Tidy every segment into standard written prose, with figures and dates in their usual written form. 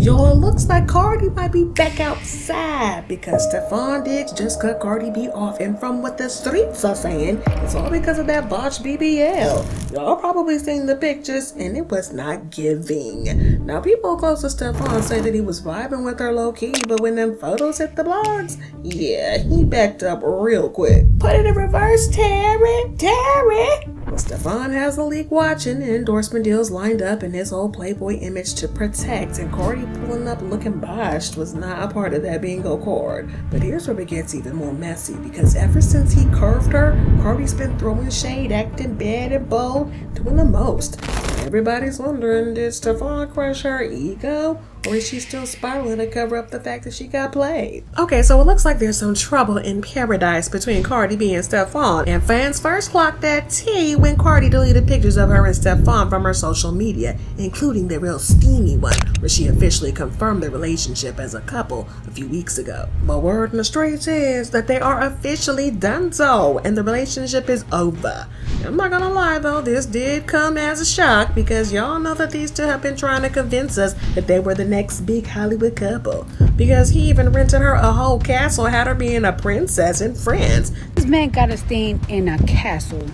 Yo, it looks like Cardi might be back outside because Stefon Diggs just cut Cardi B off, and from what the streets are saying, it's all because of that Botched BBL. Y'all probably seen the pictures, and it was not giving. Now, people close to Stefon say that he was vibing with her low-key, but when them photos hit the blogs, yeah, he backed up real quick. Put it in reverse, Terry! Well, Stefon has the league watching, and endorsement deals lined up, and his whole playboy image to protect, and Cardi pulling up looking botched was not a part of that bingo card. But here's where it gets even more messy, because ever since he curved her, Cardi's been throwing shade, acting bad and bold, doing the most. Everybody's wondering, did Stefon crush her ego? Or is she still spiraling to cover up the fact that she got played? Okay, so it looks like there's some trouble in paradise between Cardi B and Stefon, and fans first clocked that tea when Cardi deleted pictures of her and Stefon from her social media, including the real steamy one, where she officially confirmed their relationship as a couple a few weeks ago. But word in the streets is that they are officially done so, and the relationship is over. I'm not gonna lie though, this did come as a shock, because y'all know that these two have been trying to convince us that they were the next big Hollywood couple, because he even rented her a whole castle, had her being a princess in France. This man got us staying in a castle.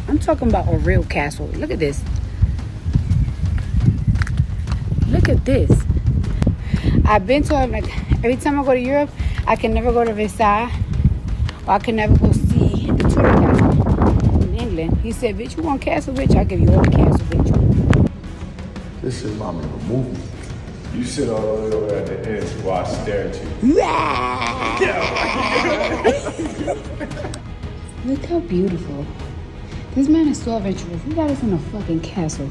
I'm talking about a real castle. Look at this. Look at this. I've been to him, like, every time I go to Europe, I can never go to Versailles, or I can never go see the Tudor castle in England. He said, bitch, you want castle, bitch? I'll give you all the castle, bitch. This is my movie. You sit all the way over at the end while I stare at you. Look how beautiful. This man is so adventurous. He got us in a fucking castle.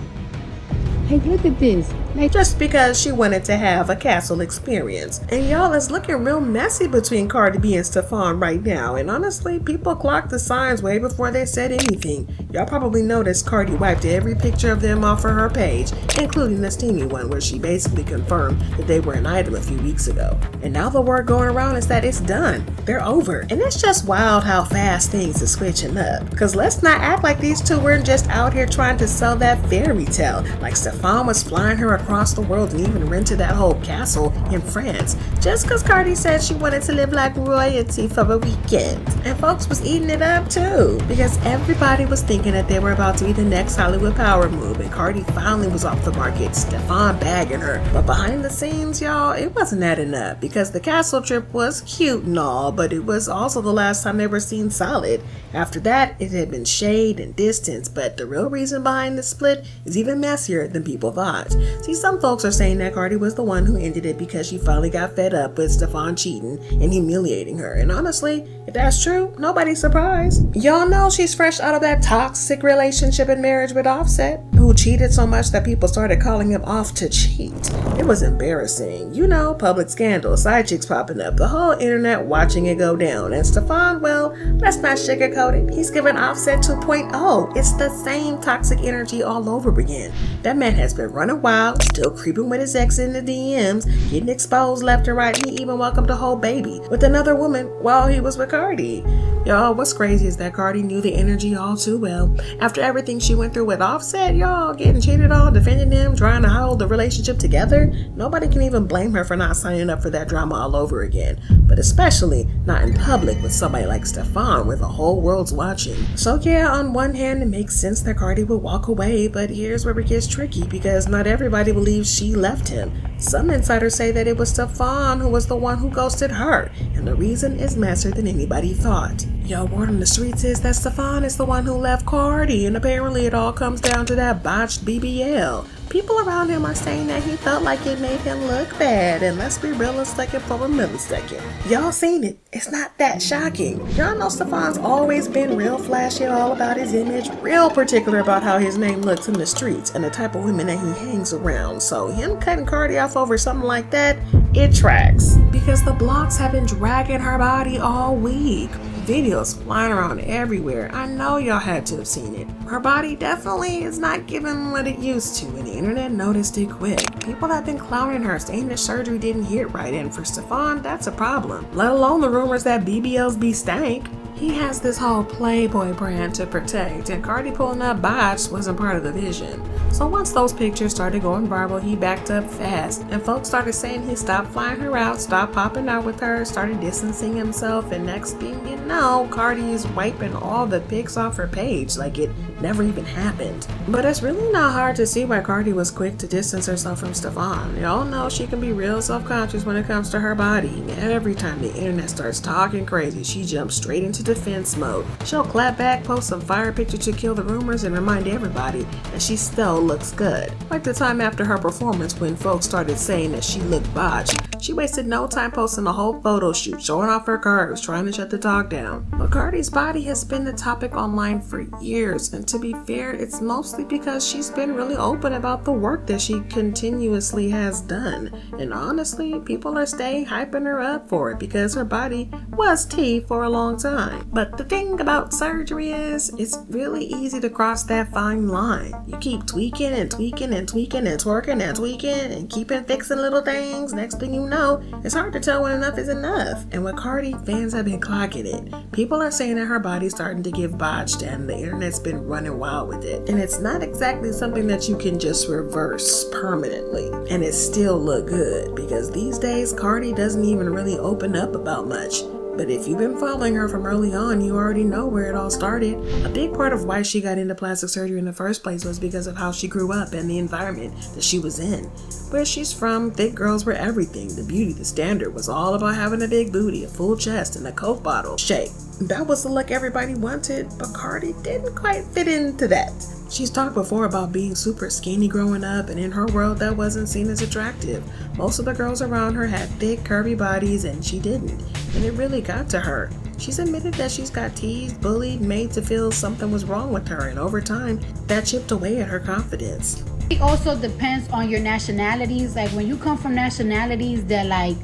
Like, look at this. Like, just because she wanted to have a castle experience. And y'all, it's looking real messy between Cardi B and Stefon right now. And honestly, people clocked the signs way before they said anything. Y'all probably noticed Cardi wiped every picture of them off of her page, including the steamy one where she basically confirmed that they were an item a few weeks ago. And now the word going around is that it's done. They're over. And it's just wild how fast things are switching up. Because let's not act like these two weren't just out here trying to sell that fairy tale. Like Stefon was flying her across the world and even rented that whole castle in France, just because Cardi said she wanted to live like royalty for a weekend. And folks was eating it up too, because everybody was thinking that they were about to be the next Hollywood power move, and Cardi finally was off the market, Stefon bagging her. But behind the scenes, y'all, it wasn't that enough, because the castle trip was cute and all, but it was also the last time they were seen solid. After that, it had been shade and distance, but the real reason behind the split is even messier than people thought. See, some folks are saying that Cardi was the one who ended it because she finally got fed up with Stefon cheating and humiliating her. And honestly, if that's true, nobody's surprised. Y'all know she's fresh out of that toxic relationship and marriage with Offset, who cheated so much that people started calling him off to cheat. It was embarrassing. You know, public scandal, side chicks popping up, the whole internet watching it go down. And Stefon, well, let's not sugarcoat it. He's giving Offset 2.0. It's the same toxic energy all over again. That man has been running wild, still creeping with his ex in the DMs, getting exposed left and right, and he even welcomed a whole baby with another woman while he was with Cardi. Y'all, what's crazy is that Cardi knew the energy all too well. After everything she went through with Offset, y'all, getting cheated on, defending him, trying to hold the relationship together, nobody can even blame her for not signing up for that drama all over again. But especially not in public with somebody like Stefon, where the whole world's watching. So yeah, on one hand, it makes sense that Cardi would walk away, but here's where it gets tricky, because not everybody believes she left him. Some insiders say that it was Stefon who was the one who ghosted her, and the reason is messier than anybody thought. Yo, word on the streets is that Stefon is the one who left Cardi, and apparently it all comes down to that botched BBL. People around him are saying that he felt like it made him look bad, and let's be realistic for a millisecond. Y'all seen it. It's not that shocking. Y'all know Stefon's always been real flashy, all about his image, real particular about how his name looks in the streets and the type of women that he hangs around. So him cutting Cardi off over something like that, it tracks. Because the blogs have been dragging her body all week. Videos flying around everywhere. I know y'all had to have seen it. Her body definitely is not giving what it used to, and the internet noticed it quick. People have been clowning her, saying the surgery didn't hit right, and for Stefon, that's a problem. Let alone the rumors that BBLs be stank. He has this whole Playboy brand to protect, and Cardi pulling up Botched wasn't part of the vision. So once those pictures started going viral, he backed up fast, and folks started saying he stopped flying her out, stopped popping out with her, started distancing himself, and next thing you know, Cardi is wiping all the pics off her page like it never even happened. But it's really not hard to see why Cardi was quick to distance herself from Stefon. Y'all know she can be real self-conscious when it comes to her body. Every time the internet starts talking crazy, she jumps straight into defense mode. She'll clap back, post some fire picture to kill the rumors, and remind everybody that she still looks good. Like the time after her performance when folks started saying that she looked botched. She wasted no time posting a whole photo shoot, showing off her curves, trying to shut the talk down. But Cardi's body has been the topic online for years, and to be fair, it's mostly because she's been really open about the work that she continuously has done. And honestly, people are staying hyping her up for it because her body was tea for a long time. But the thing about surgery is, it's really easy to cross that fine line. You keep tweaking and tweaking and tweaking and twerking and tweaking and keeping fixing little things. Next thing you know, it's hard to tell when enough is enough. And with Cardi, fans have been clocking it. People are saying that her body's starting to give botched, and the internet's been running wild with it. And it's not exactly something that you can just reverse permanently and it still look good, because these days Cardi doesn't even really open up about much. But if you've been following her from early on, you already know where it all started. A big part of why she got into plastic surgery in the first place was because of how she grew up and the environment that she was in. Where she's from, thick girls were everything. The beauty, the standard was all about having a big booty, a full chest, and a Coke bottle shape. That was the look everybody wanted, but Cardi didn't quite fit into that. She's talked before about being super skinny growing up, and in her world that wasn't seen as attractive. Most of the girls around her had thick, curvy bodies, and she didn't. And it really got to her. She's admitted that she's got teased, bullied, made to feel something was wrong with her, and over time, that chipped away at her confidence. It also depends on your nationalities. Like when you come from nationalities that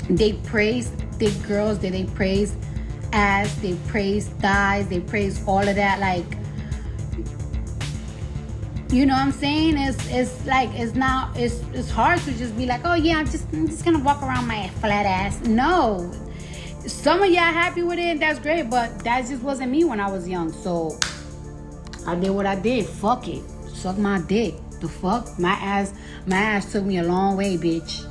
they praise thick girls, that they praise ass, they praise thighs, they praise all of that, like, you know what I'm saying? It's hard to just be like, oh yeah, I'm just gonna walk around my flat ass. No. Some of y'all happy with it, that's great, but that just wasn't me when I was young. So I did what I did. Fuck it. Suck my dick. The fuck? My ass took me a long way, bitch.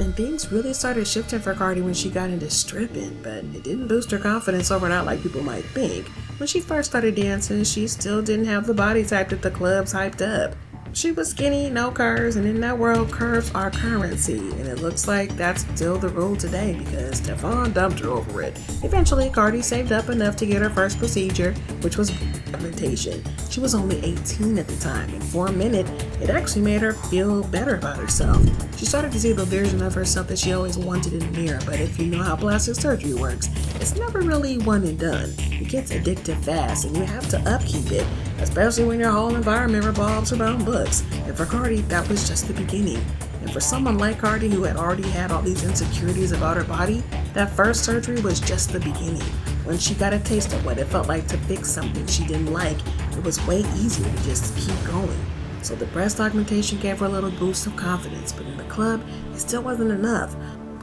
And things really started shifting for Cardi when she got into stripping, but it didn't boost her confidence overnight like people might think. When she first started dancing, she still didn't have the body type that the clubs hyped up. She was skinny, no curves, and in that world, curves are currency, and it looks like that's still the rule today because Stefon dumped her over it. Eventually, Cardi saved up enough to get her first procedure, which was augmentation. She was only 18 at the time, and for a minute, it actually made her feel better about herself. She started to see the version of herself that she always wanted in the mirror, but if you know how plastic surgery works, it's never really one and done. It gets addictive fast, and you have to upkeep it, especially when your whole environment revolves around books. And for Cardi, that was just the beginning. And for someone like Cardi, who had already had all these insecurities about her body, that first surgery was just the beginning. When she got a taste of what it felt like to fix something she didn't like, it was way easier to just keep going. So the breast augmentation gave her a little boost of confidence, but in the club, it still wasn't enough.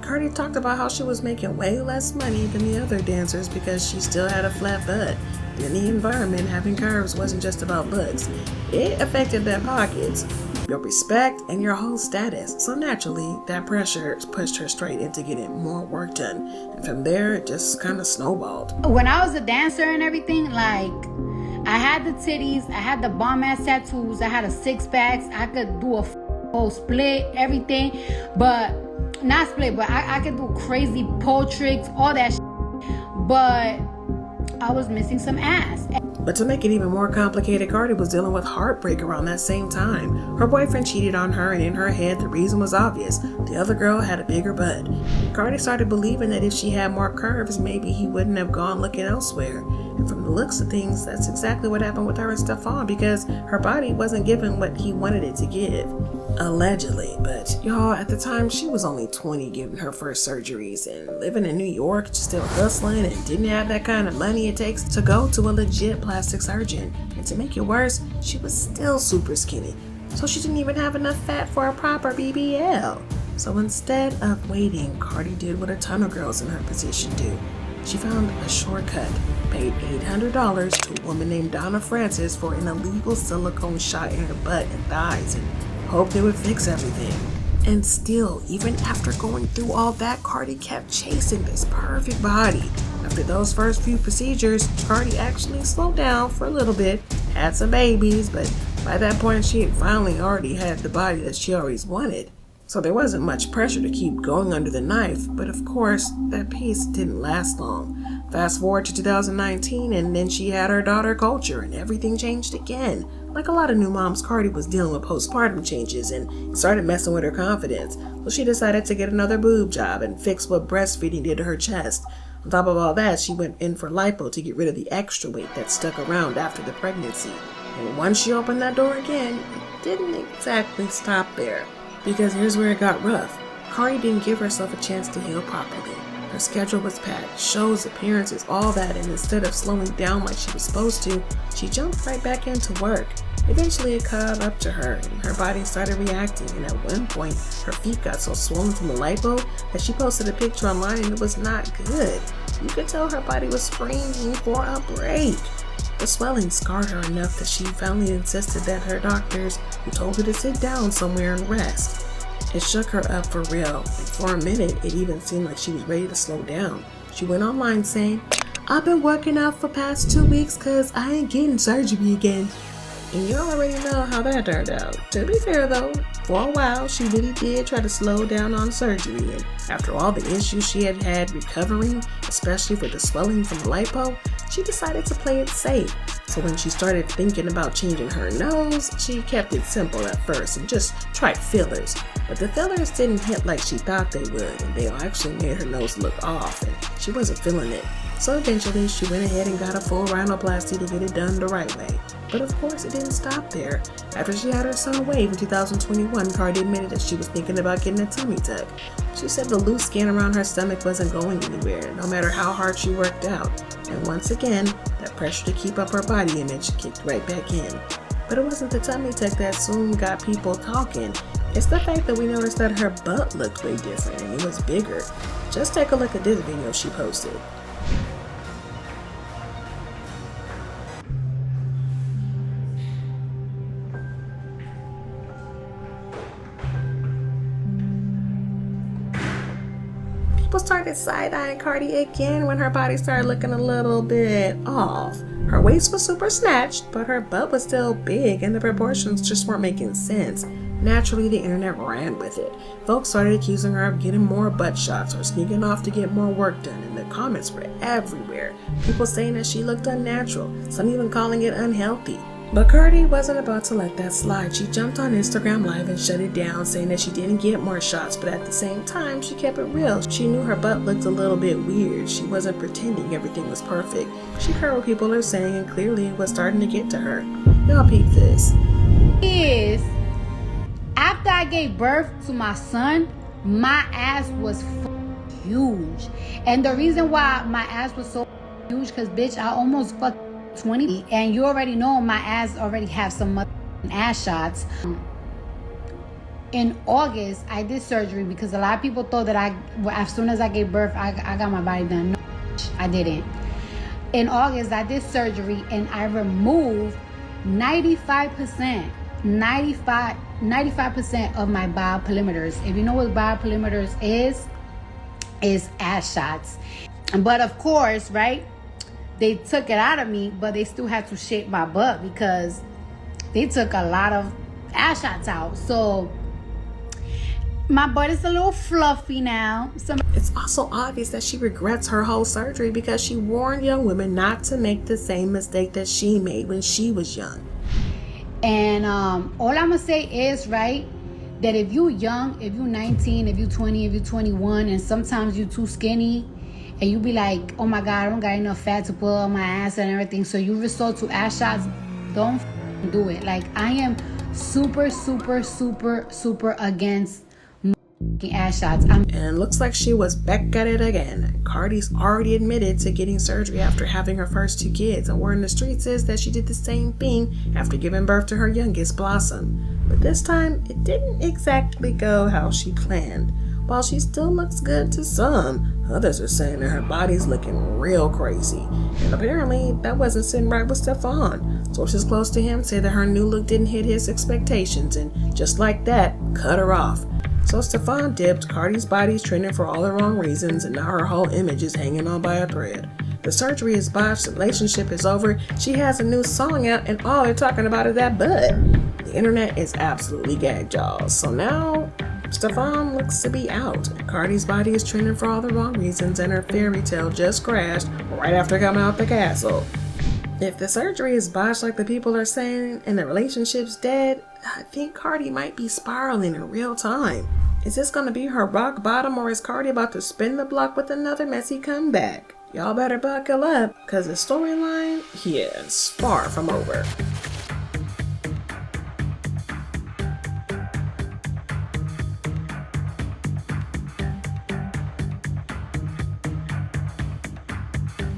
Cardi talked about how she was making way less money than the other dancers because she still had a flat butt. In the environment, having curves wasn't just about looks. It affected their pockets, your respect, and your whole status. So naturally, that pressure pushed her straight into getting more work done. And from there, it just kind of snowballed. When I was a dancer and everything, like, I had the titties, I had the bomb-ass tattoos, I had a six-packs, I could do a whole split, everything. But, not split, but I could do crazy pole tricks, all that shit. But I was missing some ass. But to make it even more complicated, Cardi was dealing with heartbreak around that same time. Her boyfriend cheated on her, and in her head, the reason was obvious. The other girl had a bigger butt. Cardi started believing that if she had more curves, maybe he wouldn't have gone looking elsewhere. And from the looks of things, that's exactly what happened with her and Stefon, because her body wasn't giving what he wanted it to give. Allegedly, but y'all, at the time she was only 20 getting her first surgeries and living in New York, still hustling, and didn't have that kind of money it takes to go to a legit plastic surgeon. And to make it worse, she was still super skinny, so she didn't even have enough fat for a proper BBL. So instead of waiting, Cardi did what a ton of girls in her position do. She found a shortcut, paid $800 to a woman named Donna Francis for an illegal silicone shot in her butt and thighs and hoped it would fix everything. And still, even after going through all that, Cardi kept chasing this perfect body. After those first few procedures, Cardi actually slowed down for a little bit, had some babies, but by that point she had finally already had the body that she always wanted. So there wasn't much pressure to keep going under the knife, but of course, that peace didn't last long. Fast forward to 2019, and then she had her daughter Culture, and everything changed again. Like a lot of new moms, Cardi was dealing with postpartum changes and started messing with her confidence. So she decided to get another boob job and fix what breastfeeding did to her chest. On top of all that, she went in for lipo to get rid of the extra weight that stuck around after the pregnancy. And once she opened that door again, it didn't exactly stop there. Because here's where it got rough. Cardi didn't give herself a chance to heal properly. Her schedule was packed, shows, appearances, all that, and instead of slowing down like she was supposed to, she jumped right back into work. Eventually it caught up to her, and her body started reacting, and at one point, her feet got so swollen from the lipo that she posted a picture online and it was not good. You could tell her body was screaming for a break. The swelling scarred her enough that she finally insisted that her doctors, who told her to sit down somewhere and rest. It shook her up for real, and for a minute it even seemed like she was ready to slow down. She went online saying, "I've been working out for past 2 weeks cause I ain't getting surgery again." And you already know how that turned out. To be fair though, for a while she really did try to slow down on surgery, and after all the issues she had had recovering, especially for the swelling from the lipo, she decided to play it safe. So when she started thinking about changing her nose, she kept it simple at first and just tried fillers. But the fillers didn't hit like she thought they would, and they actually made her nose look off, and she wasn't feeling it. So eventually she went ahead and got a full rhinoplasty to get it done the right way. But of course it didn't stop there. After she had her son Wave in 2021, Cardi admitted that she was thinking about getting a tummy tuck. She said the loose skin around her stomach wasn't going anywhere, no matter how hard she worked out. And once again, that pressure to keep up her body image kicked right back in. But it wasn't the tummy tuck that soon got people talking. It's the fact that we noticed that her butt looked way different and it was bigger. Just take a look at this video she posted. People started side-eyeing Cardi again when her body started looking a little bit off. Her waist was super snatched, but her butt was still big and the proportions just weren't making sense. Naturally, the internet ran with it. Folks started accusing her of getting more butt shots or sneaking off to get more work done, and the comments were everywhere. People saying that she looked unnatural, some even calling it unhealthy. But Cardi wasn't about to let that slide. She jumped on Instagram Live and shut it down, saying that she didn't get more shots, but at the same time, she kept it real. She knew her butt looked a little bit weird. She wasn't pretending everything was perfect. She heard what people are saying, and clearly it was starting to get to her. Y'all peep this. After I gave birth to my son, my ass was huge. And the reason why my ass was so huge, because bitch, I almost fucked 20, and you already know my ass already have some ass shots. In August, I did surgery because a lot of people thought that as soon as I gave birth, I got my body done. No, I didn't. In August, I did surgery and I removed 95% of my bioperimeters. If you know what bioperimeters is ass shots. But of course, right? They took it out of me, but they still had to shape my butt because they took a lot of ass shots out. So my butt is a little fluffy now. It's also obvious that she regrets her whole surgery because she warned young women not to make the same mistake that she made when she was young. And all I'm gonna say is, right, that if you young, if you 19, if you 20, if you 21, and sometimes you too skinny, and you be like, oh my God, I don't got enough fat to put on my ass and everything, so you resort to ass shots, don't do it. Like, I am super against ass shots. And looks like she was back at it again. Cardi's already admitted to getting surgery after having her first 2 kids, and word in the streets is that she did the same thing after giving birth to her youngest, Blossom. But this time, it didn't exactly go how she planned. While she still looks good to some, others are saying that her body's looking real crazy. And apparently, that wasn't sitting right with Stefon. Sources close to him say that her new look didn't hit his expectations, and just like that, cut her off. So Stefon dipped, Cardi's body's trending for all the wrong reasons, and now her whole image is hanging on by a thread. The surgery is botched, the relationship is over, she has a new song out, and all they're talking about is that butt. The internet is absolutely gagged, y'all. So now, Stefon looks to be out. Cardi's body is trending for all the wrong reasons, and her fairy tale just crashed right after coming out the castle. If the surgery is botched like the people are saying, and the relationship's dead, I think Cardi might be spiraling in real time. Is this gonna be her rock bottom, or is Cardi about to spin the block with another messy comeback? Y'all better buckle up, cause the storyline, is far from over.